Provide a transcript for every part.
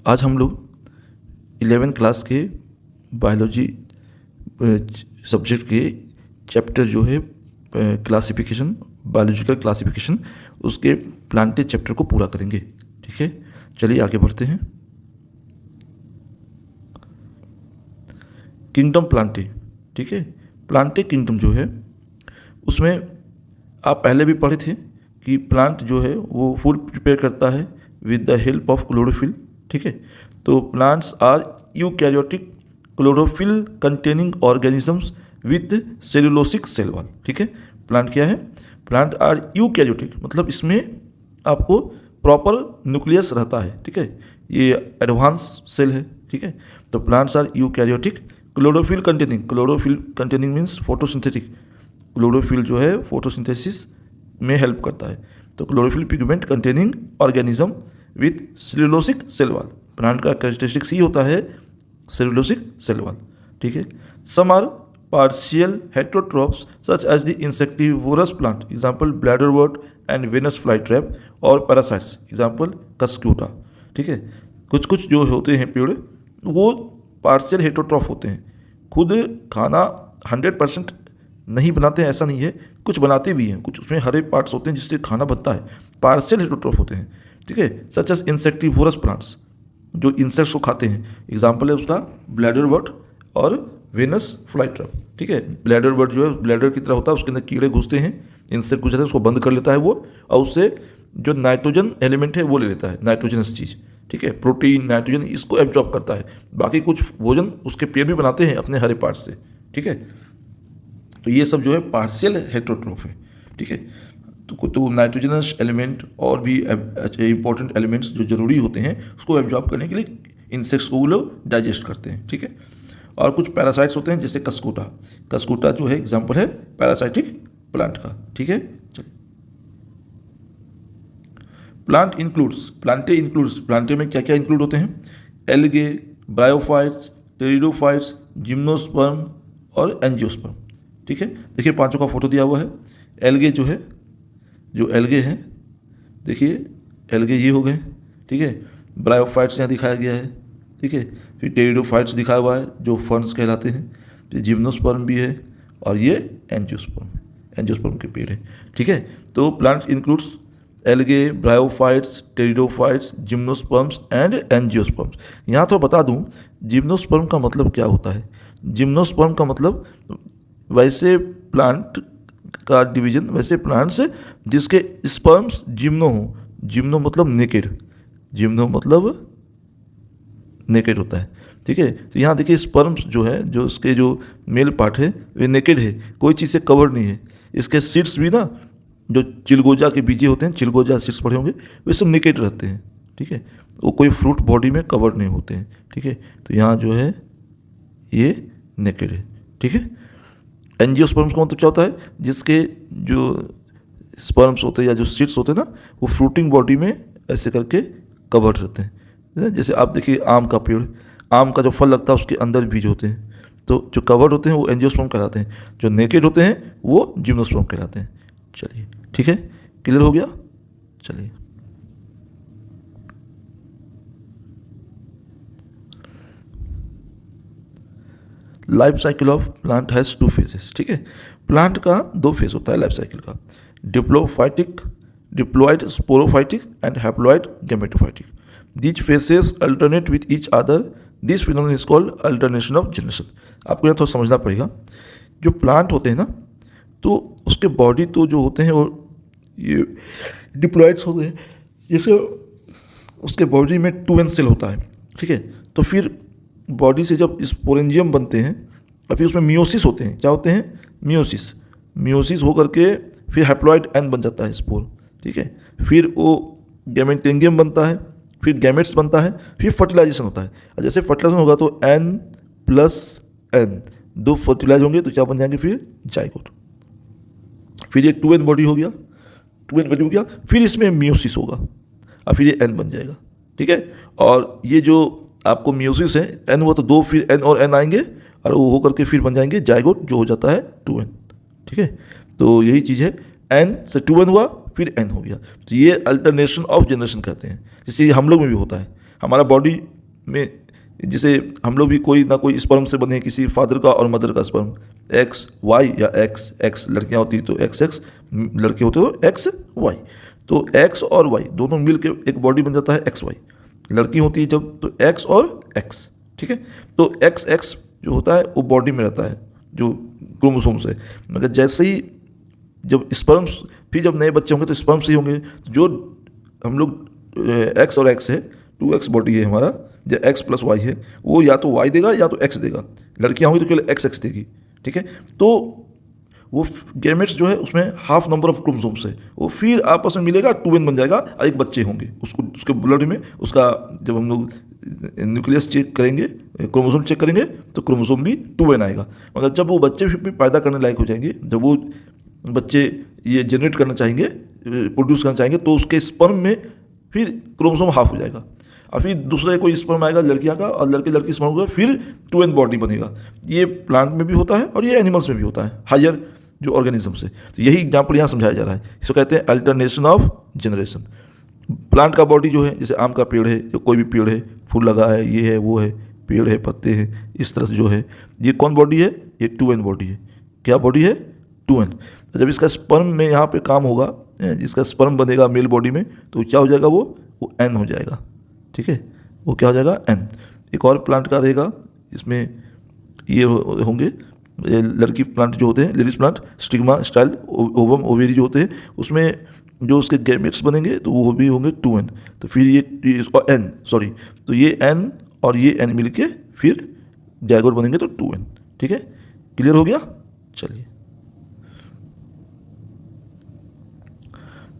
आज हम लोग 11th क्लास के बायोलॉजी सब्जेक्ट के चैप्टर जो है क्लासिफिकेशन, बायोलॉजिकल क्लासिफिकेशन, उसके प्लांटे चैप्टर को पूरा करेंगे। ठीक है, चलिए आगे बढ़ते हैं। Kingdom Plantae. ठीक है, प्लांटे किंगडम जो है उसमें आप पहले भी पढ़े थे कि प्लांट जो है वो फूड प्रिपेयर करता है with the help of chlorophyll. ठीक है, तो plants are eukaryotic chlorophyll containing organisms with cellulosic cell wall. ठीक है, प्लांट क्या है? प्लांट आर यूकैरियोटिक, मतलब इसमें आपको प्रॉपर न्यूक्लियस रहता है। ठीक है, ये एडवांस सेल है। ठीक है, तो plants are eukaryotic chlorophyll containing means photosynthetic. Chlorophyll जो है फोटोसिंथेसिस में हेल्प करता है। तो chlorophyll pigment containing organism with cellulosic cell wall. Plant का कैरेक्टरिस्टिक्स ही होता है सेलुलोसिक सेल वॉल। ठीक है, some are partial heterotrophs such as the insectivorous plant, example bladderwort and Venus fly trap, और पैरासाइट्स, एग्जांपल कस्क्यूटा। ठीक है, कुछ जो होते हैं पेड़ वो पार्शियल हेटेरोट्रॉफ होते हैं, खुद खाना 100% नहीं बनाते हैं, ऐसा नहीं है, कुछ बनाते भी हैं, कुछ उसमें हरे पार्ट्स होते हैं जिससे खाना बनता है, पार्शियल हेटेरोट्रॉफ होते हैं। ठीक है, सच एज इंसेक्टिवोरस प्लांट्स, जो इंसेक्ट्स को खाते हैं, एग्जाम्पल है उसका ब्लैडरवर्ट और वेनस फ्लाई ट्रैप। ठीक है, ब्लैडरवर्ट जो है ब्लैडर की तरह होता है, उसके अंदर कीड़े घुसते हैं, इंसेक्ट घुस जाते हैं, उसको बंद कर लेता है वो, और उससे जो नाइट्रोजन एलिमेंट है वो ले लेता है, नाइट्रोजनस चीज़। ठीक है, प्रोटीन, नाइट्रोजन, इसको एब्जॉर्ब करता है। बाकी कुछ भोजन उसके पेड़ भी बनाते हैं अपने हरे पार्ट से। ठीक है, तो ये सब जो है पार्शियल हेटेरोट्रॉफ है। ठीक है, तो नाइट्रोजनस एलिमेंट और भी इंपॉर्टेंट एलिमेंट्स जो ज़रूरी होते हैं उसको एब्जॉर्ब करने के लिए इंसेक्ट्स को वो लोग डाइजेस्ट करते हैं। ठीक है, और कुछ पैरासाइट्स होते हैं जैसे कस्कूटा जो है एग्जांपल है पैरासाइटिक प्लांट का। ठीक है, चलिए। प्लांटे में क्या क्या इंक्लूड होते हैं? एल्गे, ब्रायोफाइट्स, टेरिडोफाइट्स, जिम्नोस्पर्म और एंजियोस्पर्म। ठीक है, देखिए पांचों का फोटो दिया हुआ है। एल्गे जो एल्गे हैं, देखिए एल्गे ये हो गए। ठीक है, ब्रायोफाइट्स यहाँ दिखाया गया है। ठीक है, फिर टेरिडोफाइट्स दिखाया हुआ है जो फर्न्स कहलाते हैं, फिर जिम्नोस्पर्म भी है, और ये एंजियोस्पर्म के पेड़ है। ठीक है, तो plant includes algae, bryophytes, pteridophytes, gymnosperms and angiosperms. यहाँ तो बता दूँ जिम्नोस्पर्म का मतलब क्या होता है। जिम्नोस्पर्म का मतलब वैसे प्लांट का डिवीजन, वैसे प्लांट्स जिसके स्पर्म्स जिम्नो हो। जिम्नो मतलब नेकेड होता है। ठीक है, तो यहाँ देखिए स्पर्म्स जो है, जो उसके जो मेल पार्ट है वे नेकेड है, कोई चीज़ से कवर नहीं है। इसके सीड्स भी ना, जो चिलगोजा के बीजे होते हैं, चिलगोजा सीड्स पड़े होंगे, वे सब नेकेड रहते हैं। ठीक है, वो कोई फ्रूट बॉडी में कवर नहीं होते हैं। ठीक है, तो यहाँ जो है ये नेकेड है। ठीक है, एंजियोस्पर्म्स का मतलब क्या होता है? जिसके जो स्पर्म्स होते हैं या जो सीड्स होते हैं ना, वो फ्रूटिंग बॉडी में ऐसे करके कवर्ड रहते हैं। जैसे आप देखिए आम का पेड़, आम का जो फल लगता है उसके अंदर बीज होते हैं, तो जो कवर्ड होते हैं वो एंजियोस्पर्म कहलाते हैं, जो नेकेड होते हैं वो जिम्नोस्पर्म कहलाते हैं। चलिए, ठीक है, क्लियर हो गया। चलिए, life cycle of plant has 2 phases. ठीक है, प्लांट का 2 फेज होता है लाइफ साइकिल का, diploid sporophytic and haploid gametophytic. These phases alternate with each other, this phenomenon is called alternation of generation. आपको यहाँ थोड़ा समझना पड़ेगा, जो प्लांट होते हैं ना, तो उसके बॉडी तो जो होते हैं वो ये डिप्लॉयड्स होते हैं, जैसे उसके बॉडी में 2n सेल होता है। ठीक है, तो फिर बॉडी से जब स्पोरेंजियम बनते हैं, अभी उसमें मियोसिस होते हैं। क्या होते हैं? मियोसिस हो करके फिर हैप्लॉइड एन बन जाता है स्पोर। ठीक है, फिर वो गैमेटेंगियम बनता है, फिर गैमेट्स बनता है, फिर फर्टिलाइजेशन होता है। जैसे फर्टिलाइजेशन होगा तो N+N 2 फर्टिलाइज होंगे तो क्या बन जाएंगे? फिर जाइगोट। फिर ये 2n बॉडी हो गया, फिर इसमें मियोसिस होगा और फिर ये N बन जाएगा। ठीक है, और ये जो आपको मियोसिस है N हुआ तो 2, फिर N और N आएंगे और वो हो करके फिर बन जाएंगे जाइगोट, जो हो जाता है 2n। ठीक है, तो यही चीज़ है, N से 2n हुआ फिर N हो गया, तो ये अल्टरनेशन ऑफ जनरेशन कहते हैं। जैसे हम लोग में भी होता है, हमारा बॉडी में, जैसे हम लोग भी कोई ना कोई स्पर्म से बने, किसी फादर का और मदर का स्पर्म, एक्स वाई या एक्स एक्स, लड़कियां होती तो एक्स एक्स, लड़के होते तो एक्स वाई। तो एक्स और वाई दोनों मिल के एक बॉडी बन जाता है एक्स वाई। लड़की होती है जब तो एक्स और एक्स, ठीक है। तो एक्स एक्स जो होता है वो बॉडी में रहता है जो क्रोमोसोम से, मगर जैसे ही जब स्पर्म्स, फिर जब नए बच्चे होंगे तो स्पर्म्स ही होंगे। जो हम लोग एक्स और एक्स है, 2x बॉडी है हमारा, जो एक्स प्लस वाई है, वो या तो वाई देगा या तो एक्स देगा। लड़कियां होंगी तो केवल एक्स एक्स देगी, ठीक है। तो वो गैमेट्स जो है उसमें हाफ नंबर ऑफ क्रोमोसोम्स है, वो फिर आपस में मिलेगा 2n बन जाएगा और एक बच्चे होंगे। उसको उसके ब्लड में उसका जब हम लोग न्यूक्लियस चेक करेंगे, क्रोमोसोम चेक करेंगे तो क्रोमोसोम भी 2n आएगा। मगर जब वो बच्चे भी पैदा करने लायक हो जाएंगे, जब वो बच्चे ये जनरेट करना चाहेंगे, प्रोड्यूस करना चाहेंगे, तो उसके स्पर्म में फिर क्रोमोसोम हाफ हो जाएगा और फिर दूसरा कोई स्पर्म आएगा लड़कियां का, और लड़के लड़की स्पर्म होगा, फिर 2n बॉडी बनेगा। ये प्लांट में भी होता है और ये एनिमल्स में भी होता है, हायर जो ऑर्गेनिज्म से। तो यही एग्जाम्पल यहाँ समझाया जा रहा है। इसको कहते हैं अल्टरनेशन ऑफ जनरेशन। प्लांट का बॉडी जो है, जैसे आम का पेड़ है, जो कोई भी पेड़ है, फूल लगा है, ये है वो है, पेड़ है, पत्ते हैं, इस तरह से जो है, ये कौन बॉडी है? ये 2n बॉडी है। क्या बॉडी है? 2n। तो जब इसका स्पर्म में यहाँ पे काम होगा, जिसका स्पर्म बनेगा मेल बॉडी में, तो क्या हो जाएगा? वो n हो जाएगा, ठीक है। वो क्या हो जाएगा? n। एक और प्लांट का रहेगा, इसमें ये होंगे लड़की प्लांट जो होते हैं, ladies plant, stigma, style, ovum, ovary जो होते हैं, उसमें जो उसके गैमेट्स बनेंगे तो वो भी होंगे 2n। तो फिर ये n, सॉरी, तो ये n और ये n मिल के फिर जाइगोट बनेंगे तो 2n, ठीक है। क्लियर हो गया? चलिए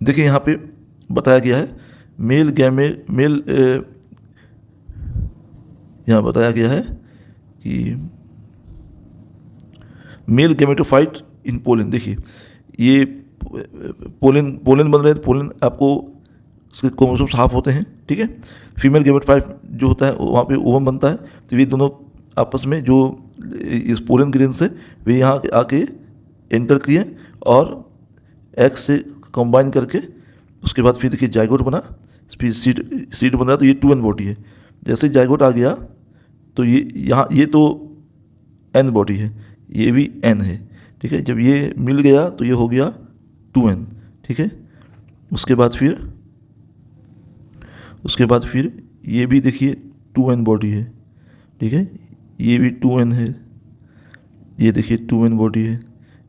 देखिए यहाँ पे बताया गया है मेल यहाँ बताया गया है कि मेल गैमेटोफाइट इन पोलन। देखिए ये पोलन बन रहे हैं, पोलन आपको उसके क्रोमोसोम्स हाफ होते हैं, ठीक है। फीमेल गैमेटोफाइट जो होता है वहाँ पे ओवम बनता है। तो ये दोनों आपस में जो इस पोलन ग्रेन से वे यहाँ आके एंटर किए और एक्स से कंबाइन करके उसके बाद फिर देखिए जाइगोट बना, फिर सीड बन रहा। तो ये 2n बॉडी है। जैसे जाइगोट आ गया तो ये यहाँ, ये तो n बॉडी है, ये भी n है, ठीक है। जब ये मिल गया तो ये हो गया 2n, ठीक है। उसके बाद फिर ये भी देखिए 2n बॉडी है, ठीक है। ये भी 2n है, ये देखिए 2n बॉडी है,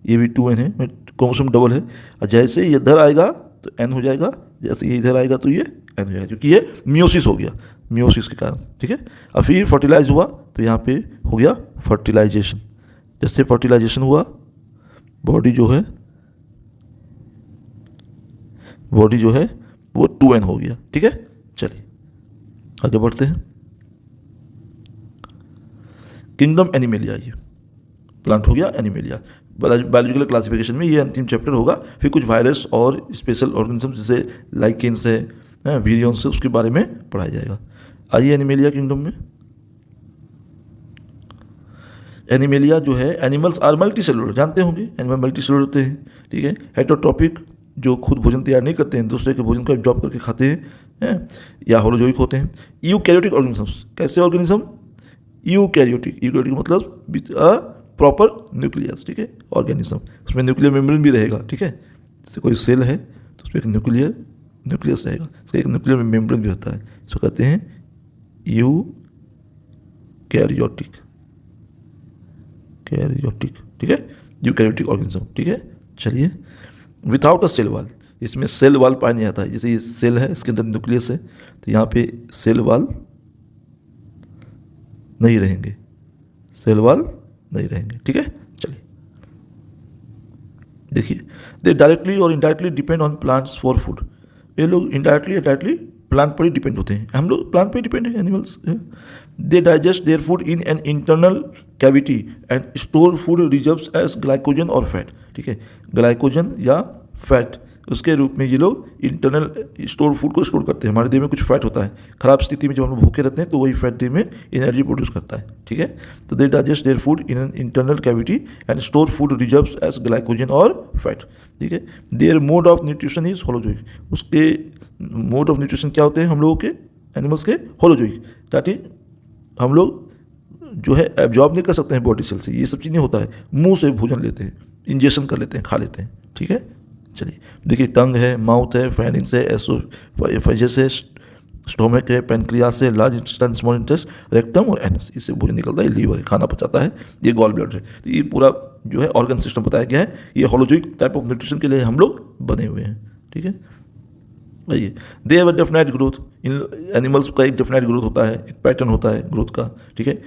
ये भी 2n है, क्रोमोसोम डबल है। और जैसे ये इधर आएगा तो n हो जाएगा, जैसे ये इधर आएगा तो ये n हो जाएगा, क्योंकि ये मियोसिस हो गया, मियोसिस के कारण, ठीक है। और फिर फर्टिलाइज हुआ तो यहाँ पे हो गया फर्टिलाइजेशन। जैसे फर्टिलाइजेशन हुआ, बॉडी जो है वो 2n हो गया, ठीक है। चलिए आगे बढ़ते हैं। किंगडम एनिमेलिया, ये प्लांट हो गया एनिमेलिया। बायोलॉजिकल क्लासिफिकेशन में ये अंतिम चैप्टर होगा। फिर कुछ वायरस और स्पेशल ऑर्गेनिज्म जैसे लाइकेन्स है, वीरियंस है, उसके बारे में पढ़ाया जाएगा। आइए एनिमेलिया किंगडम में। एनिमेलिया जो है, एनिमल्स आर मल्टी सेलुलर, जानते होंगे एनिमल मल्टी सेलुलर होते हैं, ठीक है। हेटरोट्रॉपिक, जो खुद भोजन तैयार नहीं करते हैं, दूसरे के भोजन को एब्जॉर्ब करके खाते हैं, या होलोजोइक होते हैं। यूकैरियोटिक ऑर्गेनिजम्स, कैसे ऑर्गेनिज्म? यूकैरियोटिक मतलब विथ अ प्रॉपर न्यूक्लियस, ठीक है, ऑर्गेनिज्म। उसमें न्यूक्लियर मेम्ब्रेन भी रहेगा, ठीक है। जैसे कोई सेल है तो उसमें एक न्यूक्लियस रहेगा, उसका एक न्यूक्लियर मेम्ब्रेन भी रहता है। इसको कहते हैं यूकैरियोटिक, ठीक है, यूकैरियोटिक ऑर्गेनिज्म, ठीक है। चलिए, विदाउट अ सेल वॉल, इसमें सेल वॉल पाया नहीं जाता है। जैसे ये सेल है, इसके अंदर न्यूक्लियस है, तो यहाँ पे सेल वॉल नहीं रहेंगे, ठीक है। चलिए देखिए, दे डायरेक्टली और indirectly depend on plants for food. ये लोग इनडायरेक्टली प्लांट पर ही डिपेंड होते हैं, हम लोग प्लांट पर ही डिपेंड है, animals. They digest their food in an internal cavity and store food reserves as glycogen और फैट, ठीक है। ग्लाइकोजन या फैट, उसके रूप में ये लोग इंटरनल स्टोर फूड को स्टोर करते हैं। हमारे देह में कुछ फैट होता है, खराब स्थिति में जब हम भूखे रहते हैं तो वही फैट देह में एनर्जी प्रोड्यूस करता है, ठीक है। तो they digest their food in an internal cavity and store food reserves as glycogen और फैट, ठीक है। Their mode of nutrition is holozoic, उसके मोड ऑफ न्यूट्रिशन क्या होते हैं हम लोगों के, एनिमल्स के? होलोजोइक, दैट इज हम लोग जो है एब्जॉर्ब नहीं कर सकते हैं बॉडी सेल से, ये सब चीज़ नहीं होता है, मुंह से भोजन लेते हैं, इंजेक्शन कर लेते हैं, खा लेते हैं, ठीक है। चलिए देखिए, टंग है, माउथ है, फेरिंग्स है, एसोफेजस है, स्टोमक है, पेनक्रियास है, large intestine, small interest, rectum और एनस, इससे भोजन निकलता है, लीवर है, खाना पचाता है, ये गॉल ब्लैडर है। तो ये पूरा जो है ऑर्गन सिस्टम बताया गया है, ये होलोजोइक टाइप ऑफ न्यूट्रिशन के लिए हम लोग बने हुए हैं, ठीक है। आइए, they have a definite growth, in animals का एक डेफिनेट ग्रोथ होता है, एक पैटर्न होता है ग्रोथ का, ठीक है।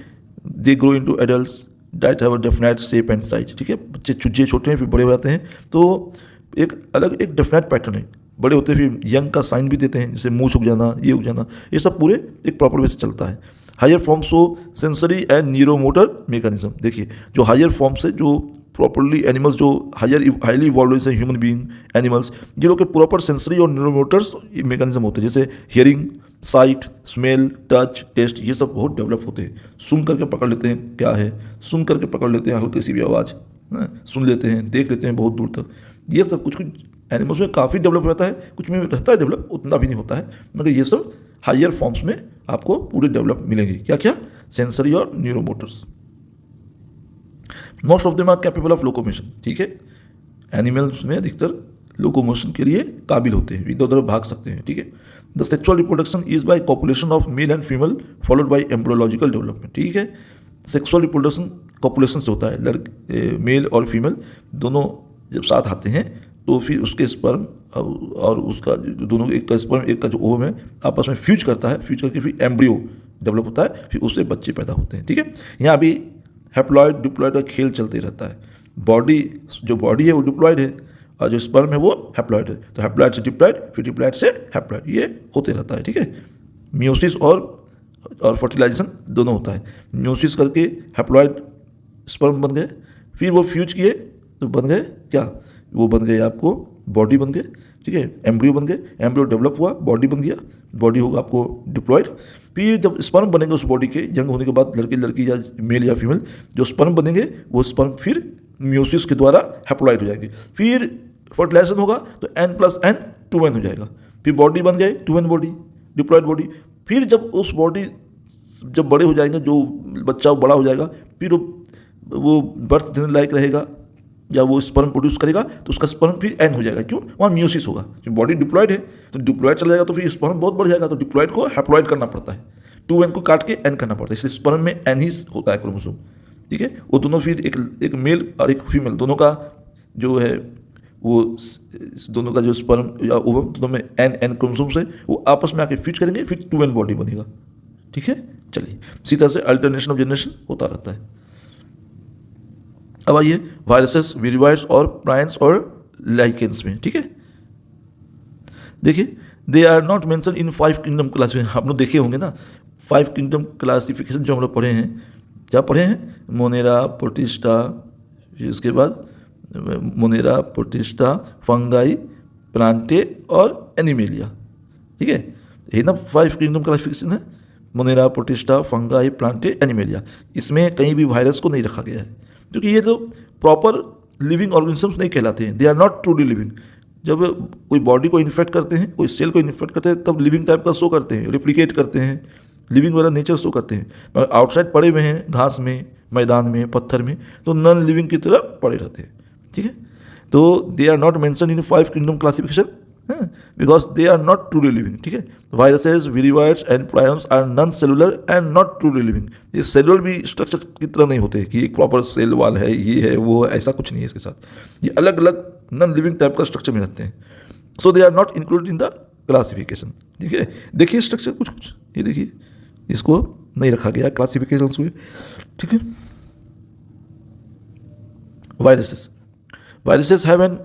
They grow into adults that have a definite shape and size, ठीक है। बच्चे चुजे छोटे हैं फिर बड़े हो जाते हैं, तो एक अलग एक डेफिनेट पैटर्न है, बड़े होते हैं फिर यंग का साइन भी देते हैं, जैसे मुंह उग जाना, ये उग जाना, ये सब पूरे एक प्रॉपर वे से चलता है। Higher forms show sensory and neuromotor mechanism, देखिए जो हायर फॉर्म्स है, जो प्रॉपरली एनिमल्स जो हाईली इवॉल्व जैसे ह्यूमन बीइंग, एनिमल्स, ये लोग के प्रॉपर सेंसरी और न्यूरोमोटर्स मेकानिज्म होते हैं, जैसे hearing, sight, smell, touch, taste, ये सब बहुत डेवलप होते हैं। सुन करके पकड़ लेते हैं क्या है, सुन करके पकड़ लेते हैं हल्की सी भी आवाज़, सुन लेते हैं, देख लेते हैं बहुत दूर तक, ये सब कुछ एनिमल्स में काफ़ी डेवलप होता है, कुछ में रहता है डेवलप, उतना भी नहीं होता है, मगर ये सब हायर फॉर्म्स में आपको पूरे डेवलप मिलेंगे। क्या क्या? सेंसरी और neuromotors. Most of them are capable of locomotion, ठीक है। एनिमल्स में अधिकतर लोकोमोशन के लिए काबिल होते हैं, इधर उधर भाग सकते हैं, ठीक है। The sexual reproduction is by copulation of male and female followed by embryological development, ठीक है। सेक्सुअल रिप्रोडक्शन कॉपुलेशन से होता है, लड़के मेल और फीमेल दोनों जब साथ आते हैं तो फिर उसके स्पर्म और उसका दोनों एक का स्पर्म एक का जो ओवम है आपस में फ्यूज करता है, फ्यूज करके फिर एम्ब्रियो डेवलप होता है, फिर उससे बच्चे पैदा होते हैं, ठीक है। यहाँ भी हैप्लॉइड डिप्लॉइड का खेल चलते रहता है। बॉडी जो बॉडी है वो डिप्लॉइड है और जो स्पर्म है वो हैप्लॉइड है, तो हैप्लॉइड से डिप्लॉइड, फिर डिप्लॉइड से हैप्लॉइड, ये होते रहता है, ठीक है। म्यूसिस और फर्टिलाइजेशन दोनों होता है। म्यूसिस करके हैप्लॉइड स्पर्म बन गए, फिर वो फ्यूज किए तो बन गए क्या, वो बन गए आपको बॉडी बन गए, ठीक है। एम्ब्रियो बन गए, एम्ब्रियो डेवलप हुआ, बॉडी बन गया, बॉडी होगा आपको डिप्लॉइड। फिर जब स्पर्म बनेंगे उस बॉडी के यंग होने के बाद, लड़के लड़की या मेल या फीमेल जो स्पर्म बनेंगे वो स्पर्म फिर म्यूसिस के द्वारा हैप्लॉइड हो जाएंगे, फिर फर्टिलाइजेशन होगा तो n+n 2n हो जाएगा, फिर बॉडी बन गए 2n बॉडी, डिप्लॉइड बॉडी। फिर जब उस बॉडी जब बड़े हो जाएंगे, जो बच्चा बड़ा हो जाएगा, फिर वो बर्थ देने लायक रहेगा या वो स्पर्म प्रोड्यूस करेगा तो उसका स्पर्म फिर एन हो जाएगा, क्यों? वहाँ म्यूसिस होगा, जो बॉडी डिप्लॉइड है तो डिप्लॉइड चला जाएगा तो फिर स्पर्म बहुत बढ़ जाएगा, तो डिप्लॉइड को हैप्लॉइड करना पड़ता है, 2n को काट के n करना पड़ता है, इसलिए स्पर्म में n ही होता है क्रोमोसोम, ठीक है। वो दोनों फिर एक मेल और एक फीमेल दोनों का जो है वो दोनों का जो स्पर्म या ओवम दोनों में n क्रोमोसोम्स है वो आपस में आके फ्यूज करेंगे, फिर 2n बॉडी बनेगा, ठीक है। चलिए इसी तरह से अल्टरनेशन ऑफ जनरेशन होता रहता है। अब आइए वायरसेस, वीरिवाइड्स और प्रायंस और लाइकेंस में, ठीक है। देखिए, they are not mention in 5 kingdom classification, आप लोग देखे होंगे ना 5 किंगडम क्लासिफिकेशन जो हम लोग पढ़े हैं, क्या पढ़े हैं? मोनेरा, प्रोटिस्टा, फिर उसके बाद मोनेरा, प्रोटिस्टा, फंगाई, प्लांटे और एनिमेलिया, ठीक है। यही ना 5 किंगडम क्लासिफिकेशन है, Monera, protista, fungi, Plantae, animalia. इसमें कहीं भी वायरस को नहीं रखा गया है, क्योंकि ये तो प्रॉपर लिविंग ऑर्गेनिजम्स नहीं कहलाते हैं, they are not truly living. जब कोई बॉडी को इन्फेक्ट करते हैं, कोई सेल को इन्फेक्ट करते हैं, तब लिविंग टाइप का शो करते हैं, रिप्लिकेट करते हैं, लिविंग वाला नेचर शो करते हैं। मगर आउटसाइड पड़े हुए हैं घास में, मैदान में, पत्थर में, तो नॉन लिविंग की तरह पड़े रहते हैं, ठीक है। तो they are not mention in 5 kingdom classification because they are not truly living, ठीक है। Viruses, viroids and prions are non cellular and not truly living. ये सेलुलर भी स्ट्रक्चर की तरह नहीं होते कि एक प्रॉपर सेल वाल है, ये है वो, ऐसा कुछ नहीं है इसके साथ, ये अलग अलग नॉन लिविंग टाइप का स्ट्रक्चर में रहते हैं। So they are not included in the classification, ठीक है। देखिए स्ट्रक्चर कुछ कुछ, ये देखिए इसको नहीं रखा गया क्लासिफिकेशन में, ठीक है। Viruses have an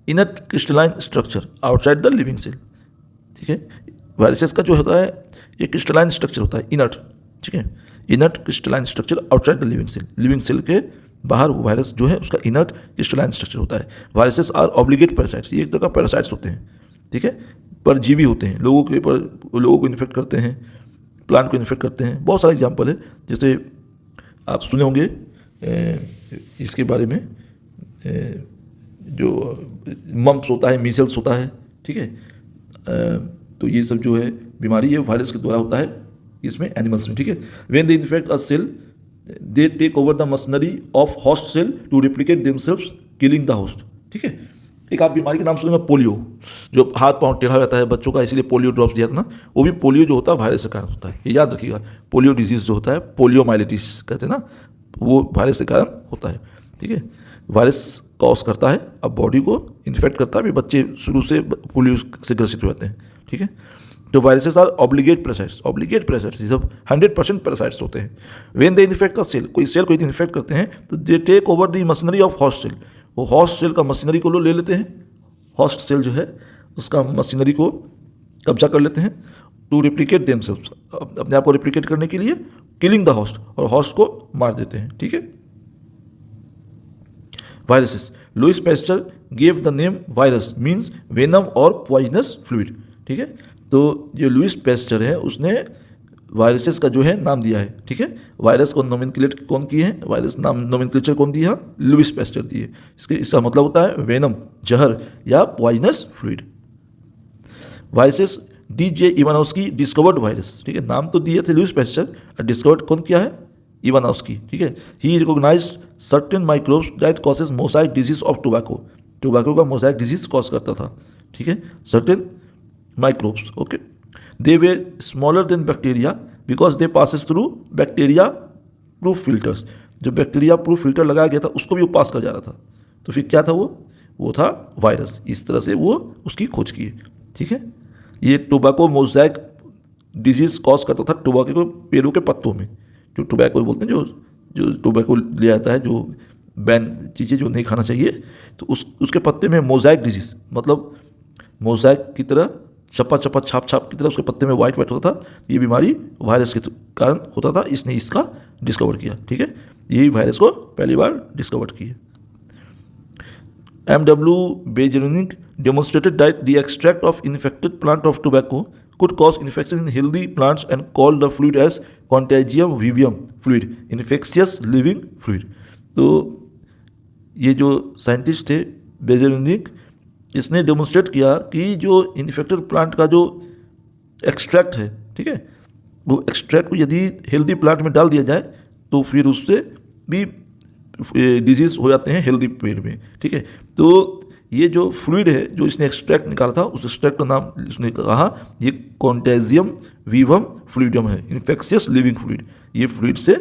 inert crystalline structure outside the living cell, ठीक है। वायरसेस का जो होता है ये क्रिस्टलाइन स्ट्रक्चर होता है, इनर्ट, ठीक है। Inert crystalline structure outside the living cell, living cell के बाहर वायरस जो है उसका इनर्ट क्रिस्टलाइन स्ट्रक्चर होता है। वायरसेस आर ऑब्लिगेट पैरासाइट्स, ये एक तरह का पैरासाइट्स होते हैं, ठीक है, परजीवी होते हैं, लोगों को इन्फेक्ट करते हैं, प्लांट को इन्फेक्ट करते हैं। बहुत सारे एग्जाम्पल है, जैसे आप सुने होंगे इसके बारे में, जो मम्प्स होता है, मीजल्स होता है, ठीक है। तो ये सब जो है बीमारी है वायरस के द्वारा होता है, इसमें एनिमल्स में, ठीक है। When they infect a cell they take over the machinery of host cell to replicate themselves killing the host, ठीक है। एक आप बीमारी के नाम सुनेंगे पोलियो, जो हाथ पांव टेढ़ा रहता है बच्चों का, इसीलिए पोलियो ड्रॉप्स दिया था ना, वो भी पोलियो जो होता है वायरस के कारण होता है, ये याद रखिएगा। पोलियो डिजीज जो होता है, पोलियोमाइलिटिस कहते हैं ना, वो वायरस के कारण होता है, ठीक है। वायरस कॉज करता है, अब बॉडी को इन्फेक्ट करता है, बच्चे शुरू से पोलियो से ग्रसित हो जाते हैं, ठीक है। तो वायरसेस आर ऑब्लिगेट पैरासाइट्स ये सब 100% पैरासाइट्स होते हैं। When they infect a cell, कोई सेल को यदि इन्फेक्ट करते हैं तो they take over the machinery of host cell, वो होस्ट सेल का मशीनरी को ले लेते हैं, होस्ट सेल जो है उसका मशीनरी को कब्जा कर लेते हैं, टू रिप्लिकेट देमसेल्व्स, अपने आप को रिप्लिकेट करने के लिए, किलिंग द होस्ट, और होस्ट को मार देते हैं, ठीक है। Viruses, Louis Pasteur gave the name virus means venom और पॉइजनस फ्लूइड, ठीक है। तो जो लुइस पैस्चर है उसने वायरसेस का जो है नाम दिया है, ठीक है। वायरस को नोमेनक्लेचर कौन किए हैं, वायरस नाम नोमेनक्लेचर कौन दिया, लुइस पैस्चर दिए। इसका मतलब होता है वेनम, जहर, या poisonous fluid. Viruses, DJ Ivanovsky discovered virus, ठीक है। नाम तो दिए थे लुइस पैस्चर, और डिस्कवर्ड कौन किया है, इवानोव्स्की, ठीक है। He recognised certain microbes that causes mosaic disease of tobacco का मोजाइक डिजीज कॉज करता था, ठीक है। Certain microbes, okay. They were smaller than bacteria because they passes through bacteria proof filters, जो बैक्टीरिया प्रूफ फिल्टर लगाया गया था उसको भी वो पास कर जा रहा था, तो फिर क्या था वो था वायरस। इस तरह से वो उसकी खोज की, ठीक है। ये टोबैको मोजाइक डिजीज कॉज करता था टोबैको के पेड़ों के पत्तों में, जो टोबैको बोलते हैं, जो टोबैको ले आता है, जो बैन चीज़ें जो नहीं खाना चाहिए, तो उसके पत्ते में मोजाइक डिजीज, मतलब मोजाइक की तरह छप्पा छाप की तरह उसके पत्ते में वाइट होता था, ये बीमारी वायरस के कारण होता था, इसने इसका डिस्कवर किया, ठीक है। यही वायरस को पहली बार डिस्कवर किया। M.W. Beijerinck demonstrated that the extract of infected plant of tobacco could cause infection in healthy plants and called the fluid as contagium vivium fluid, infectious living fluid। तो ये जो साइंटिस्ट थे बेजेरिनिक, इसने demonstrate किया कि जो infected plant का जो एक्सट्रैक्ट है, ठीक है, वो एक्सट्रैक्ट को यदि हेल्दी प्लांट में डाल दिया जाए तो फिर उससे भी डिजीज़ हो जाते हैं हेल्दी पेड़ में, ठीक है। तो ये जो फ्लूइड है जो इसने एक्सट्रैक्ट निकाला था, उस एक्सट्रैक्ट का नाम इसने कहा ये कॉन्टेजियम वीवम फ्लूइडम है, इन्फेक्शियस लिविंग फ्लूइड। ये फ्लूइड से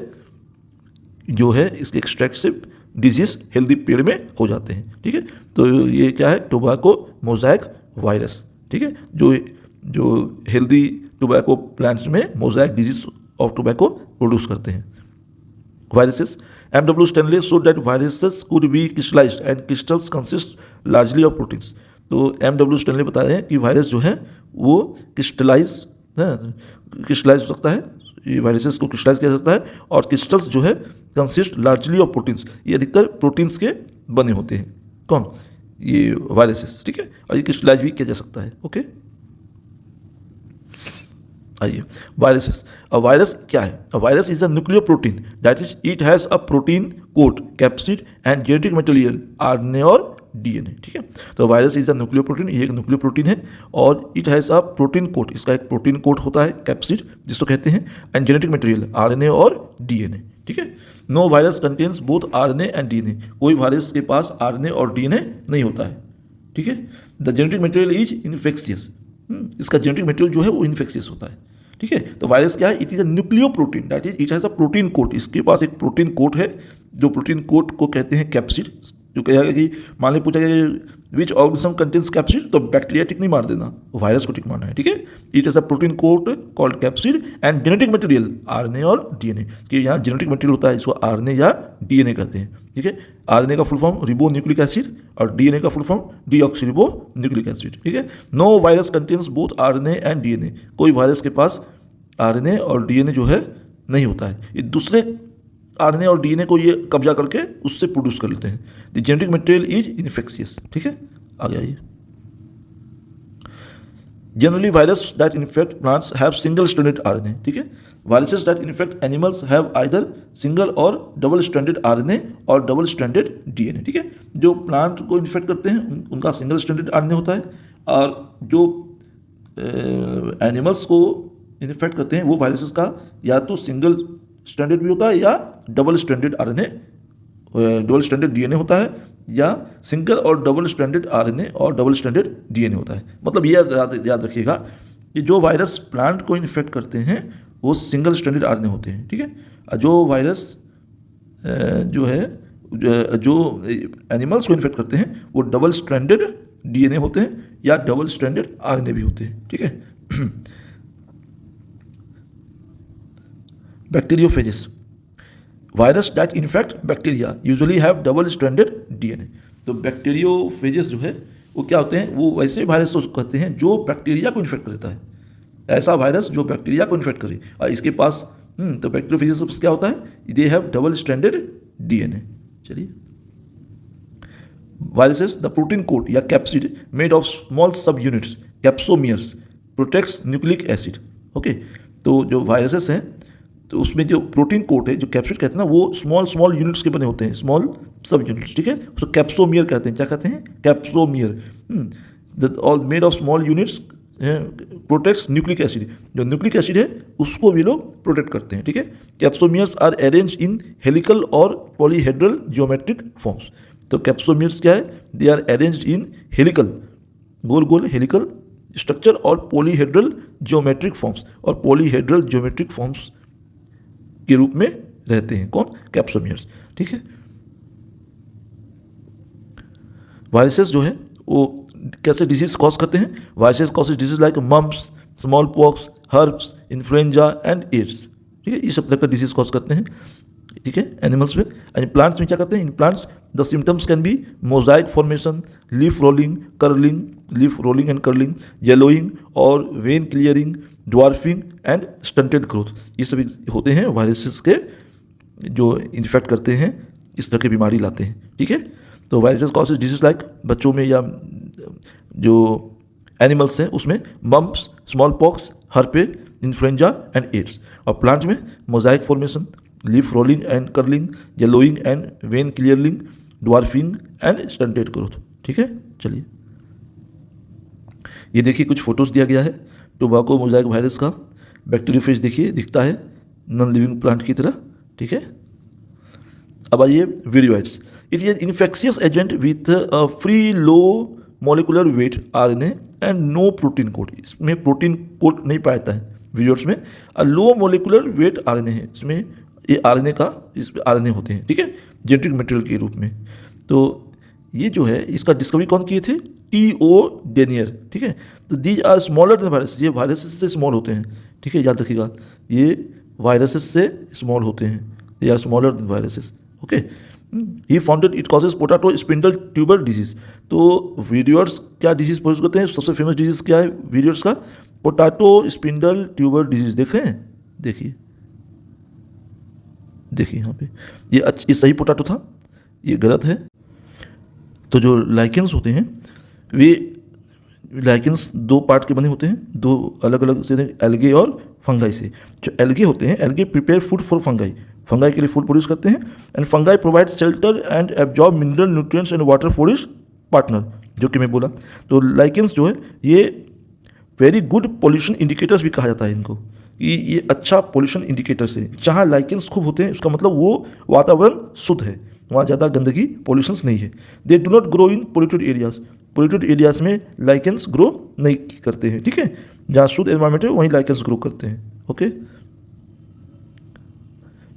जो है इसके एक्सट्रैक्ट से डिजीज हेल्दी पेड़ में हो जाते हैं, ठीक है। तो ये क्या है, टोबैको मोजाइक वायरस, ठीक है, जो हेल्दी टोबैको प्लांट्स में Mosaic disease of tobacco produce करते हैं। Viruses, M.W. Stanley showed that viruses could be crystallized and crystals consist largely of proteins। तो M.W. Stanley बता रहे हैं कि वायरस जो है वो क्रिस्टलाइज हो सकता है, ये वायरसेस को क्रिस्टलाइज किया जा सकता है, और क्रिस्टल्स जो है कंसिस्ट लार्जली ऑफ प्रोटीन्स, ये अधिकतर प्रोटीन्स के बने होते हैं। कौन, ये वायरसेस, ठीक है, और ये क्रिस्टलाइज भी किया जा सकता है, ओके। आइए, वायरसेस। वायरस क्या है? Virus is a nucleo protein that is it has a protein coat, capsid and genetic material, RNA और DNA, ठीक है। तो virus is a nucleo protein, ये एक न्यूक्लियो प्रोटीन है, और it has a protein coat, इसका एक प्रोटीन कोट होता है, कैप्सिड जिसको कहते हैं, एंड जेनेटिक मटेरियल RNA और DNA, ठीक है। No virus contains both RNA and DNA, कोई वायरस के पास RNA और DNA नहीं होता है, ठीक है। The genetic material is infectious, इसका जेनेटिक मटेरियल जो है वो इन्फेक्शियस होता है, ठीक है। तो वायरस क्या है? It is a nucleo protein that is it has a protein coat, इसके पास एक प्रोटीन कोट है, जो प्रोटीन कोट को कहते हैं कैप्सिड। जो कहेगा कि मान लीजिए पूछा गया विच ऑर्गेनिज्म कंटेन्स कैप्सिड, तो बैक्टीरिया टिक नहीं मार देना, वायरस को टिक मारना है, ठीक है। It is a protein coat called capsid and genetic material RNA और DNA, कि यहाँ जेनेटिक मटेरियल होता है, इसको RNA या DNA कहते हैं, ठीक है। RNA का full form ribo nucleic acid और DNA का full form deoxyribo nucleic acid, ठीक है। No virus contains both RNA and DNA, कोई वायरस के पास RNA और DNA जो है नहीं होता है, ये दूसरे RNA और DNA को ये कब्जा करके उससे प्रोड्यूस कर लेते हैं। The genetic material is infectious, ठीक है। आगे आइए। Generally virus that infect plants have single stranded RNA, ठीक है। Viruses that infect animals have either single और डबल स्ट्रैंडेड RNA और डबल स्ट्रैंडेड DNA, ठीक है। जो प्लांट को इन्फेक्ट करते हैं उनका सिंगल स्ट्रैंडेड RNA होता है, और जो एनिमल्स को इन्फेक्ट करते हैं वो वायरसेस का या तो सिंगल स्ट्रैंडेड भी होता है या double stranded RNA, double stranded DNA होता है, या सिंगल और डबल स्ट्रैंडेड आरएनए और डबल स्ट्रैंडेड डीएनए होता है। मतलब ये याद रखिएगा कि जो वायरस प्लांट को इन्फेक्ट करते हैं वो सिंगल स्ट्रैंडेड आरएनए होते हैं, ठीक है। जो वायरस जो है जो एनिमल्स को इन्फेक्ट करते हैं वो डबल स्ट्रैंडेड डीएनए होते हैं या डबल स्ट्रैंडेड आरएनए भी होते हैं, ठीक है। Bacteriophages, virus that infect bacteria usually have double stranded DNA. तो बैक्टीरियोफेजेस जो है वो क्या होते हैं, वो वैसे वायरस को कहते हैं जो बैक्टीरिया को इन्फेक्ट करता है, ऐसा वायरस जो बैक्टीरिया को इन्फेक्ट करे और इसके पास तो बैक्टीरियोफेजेस क्या होता है, they have double stranded DNA. चलिए, वायरसेस द प्रोटीन कोट या कैप्सिड मेड ऑफ स्मॉल सब units capsomeres protects nucleic acid. Okay, तो जो वायरसेस हैं तो उसमें जो प्रोटीन कोट है, जो कैप्सिड कहते हैं ना, वो स्मॉल यूनिट्स के बने होते हैं, स्मॉल सब यूनिट्स, ठीक है। उसको कैप्सोमियर कहते हैं। क्या कहते हैं? Capsomere. All made of small units protects nucleic acid. जो न्यूक्लिक एसिड है उसको भी लोग प्रोटेक्ट करते हैं, ठीक है। Capsomeres are arrange in helical और पॉलीहेड्रल जियोमेट्रिक फॉर्म्स। तो कैप्सोमियर्स क्या है? They are arranged in helical, गोल गोल हेलिकल स्ट्रक्चर और पॉलीहेड्रल जियोमेट्रिक फॉर्म्स, और पॉलीहेड्रल जियोमेट्रिक फॉर्म्स के रूप में रहते हैं। कौन? कैप्सोमियर्स, ठीक है। वायरसेस जो है वो कैसे डिजीज कॉज करते हैं? Viruses causes disease like mumps, small pox, herpes, influenza and AIDS, ठीक है। ये सब तरह का डिजीज कॉज करते हैं, ठीक है, एनिमल्स में। एंड प्लांट्स में क्या करते हैं? In plants the symptoms can be mosaic formation, leaf rolling, curling, leaf rolling and curling, yellowing और vein clearing, dwarfing and stunted growth. ये सभी होते हैं वायरसेस के जो इन्फेक्ट करते हैं, इस तरह की बीमारी लाते हैं, ठीक है। तो वायरसेस कॉजेज डिजीज लाइक बच्चों में या जो एनिमल्स हैं उसमें mumps, small pox, herpes, influenza and AIDS. और प्लांट में mosaic formation, leaf rolling and curling, yellowing and vein clearing, dwarfing and stunted growth, ठीक है। चलिए, ये देखिए कुछ फोटोज दिया गया है टोबैको मोजाइक वायरस का। बैक्टीरियोफेज देखिए दिखता है नॉन लिविंग प्लांट की तरह, ठीक है। अब आइए viroids. It is infectious agent with free low molecular weight RNA and no protein coat. इसमें प्रोटीन कोट नहीं पाया जाता है वीरियोइड्स में, और लो मॉलिकुलर वेट आरएनए है इसमें, ये आरएनए का इसमें आरएनए होते हैं, ठीक है, जेनेटिक मटेरियल के रूप में। तो ये जो है इसका डिस्कवरी कौन किए थे? टी.ओ. डेनियर, ठीक है। तो these are smaller than virus, ये वायरसेस से स्मॉल होते हैं, ठीक है, याद रखिएगा, ये वायरसेस से स्मॉल होते हैं, they are smaller than viruses, okay. He founded it causes potato spindle tuber disease. तो वीरियोइड्स क्या डिजीज प्रोड्यूस करते हैं? सबसे फेमस डिजीज क्या है वीरियोइड्स का? Potato spindle tuber disease. देख रहे हैं? देखिए देखिए यहाँ पे ये सही पोटैटो था, ये गलत है। तो जो लाइकेंस होते हैं वे लाइकेंस दो पार्ट के बने होते हैं, दो अलग अलग से, एल्गे और फंगाई से। जो एल्गे होते हैं, algae prepare food for fungi, fungi के लिए फूड प्रोड्यूस करते हैं। And fungi provide shelter and absorb mineral nutrients and water for its partner, जो कि मैं बोला। तो लाइकेंस जो है ये वेरी गुड पॉल्यूशन इंडिकेटर्स भी कहा जाता है इनको, कि ये अच्छा पॉल्यूशन इंडिकेटर्स है। जहाँ लाइकेंस खूब होते हैं उसका मतलब वो वातावरण शुद्ध है, वहाँ ज़्यादा गंदगी पॉल्यूशंस नहीं है। They do not grow in polluted areas, polluted areas में लाइकेंस ग्रो नहीं करते हैं, ठीक है। जहाँ शुद्ध एनवायरमेंट है वहीं लाइकेंस ग्रो करते हैं, ओके,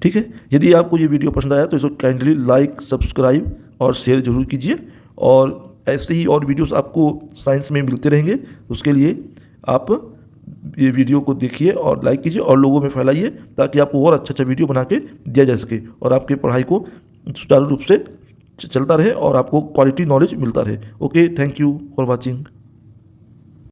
ठीक है। यदि आपको ये वीडियो पसंद आया तो इसको काइंडली लाइक, सब्सक्राइब और शेयर जरूर कीजिए, और ऐसे ही और वीडियोस आपको साइंस में मिलते रहेंगे। उसके लिए आप ये वीडियो को देखिए और लाइक कीजिए और लोगों में फैलाइए, ताकि आपको और अच्छा वीडियो बना के दिया जा सके और आपके पढ़ाई को सुचारू रूप से चलता रहे और आपको क्वालिटी नॉलेज मिलता रहे। Okay, thank you for watching.